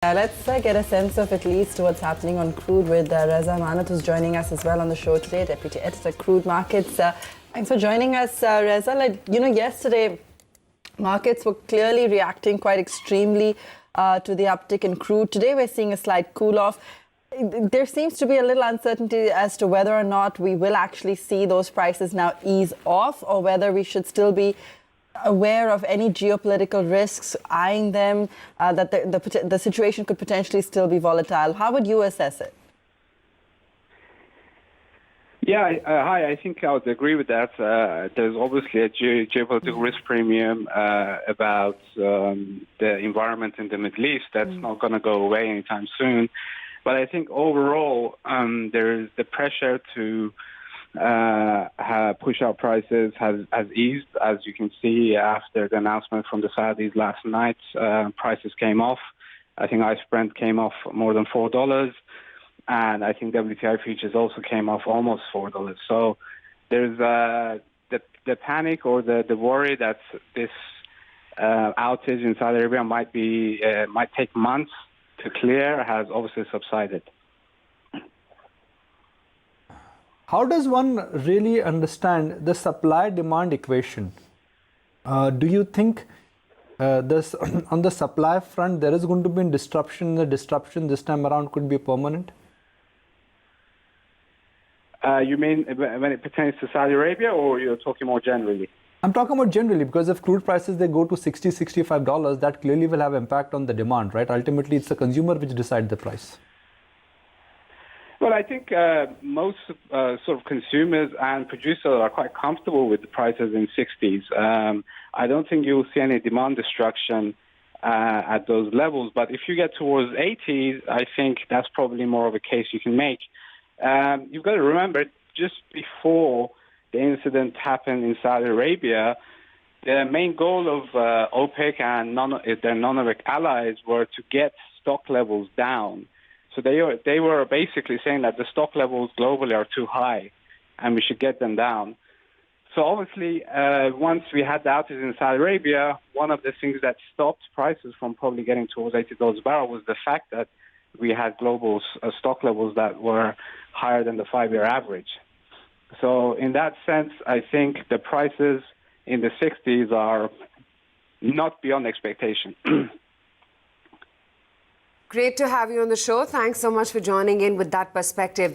Let's get a sense of at least what's happening on crude with Reza Amanat, who's joining us as well on the show today, Deputy Editor, Crude Markets. Thanks for joining us, Reza. Yesterday, markets were clearly reacting quite extremely to the uptick in crude. Today, we're seeing a slight cool-off. There seems to be a little uncertainty as to whether or not we will actually see those prices now ease off, or whether we should still be aware of any geopolitical risks, eyeing them, that the situation could potentially still be volatile. How would you assess it? Yeah, hi. I think I would agree with that. There's obviously a geopolitical risk premium about the environment in the Middle East that's not going to go away anytime soon. But I think overall, there's the pressure to push up prices has eased. As you can see, after the announcement from the Saudis last night, prices came off. I think ICE Brent came off more than $4. And I think WTI futures also came off almost $4. So there's the panic or the worry that this outage in Saudi Arabia might take months to clear has obviously subsided. How does one really understand the supply-demand equation? Do you think on the supply front there is going to be a disruption? The disruption this time around could be permanent? You mean when it pertains to Saudi Arabia, or you're talking more generally? I'm talking about generally, because if crude prices they go to $60, $65, that clearly will have impact on the demand, right? Ultimately, it's the consumer which decides the price. Well, I think most sort of consumers and producers are quite comfortable with the prices in 60s. I don't think you'll see any demand destruction at those levels. But if you get towards 80s, I think that's probably more of a case you can make. You've got to remember, just before the incident happened in Saudi Arabia, the main goal of OPEC and their non-OPEC allies were to get stock levels down. So they were basically saying that the stock levels globally are too high and we should get them down. So obviously, once we had the outage in Saudi Arabia, one of the things that stopped prices from probably getting towards $80 a barrel was the fact that we had global stock levels that were higher than the 5-year average. So in that sense, I think the prices in the 60s are not beyond expectation. Great to have you on the show. Thanks so much for joining in with that perspective.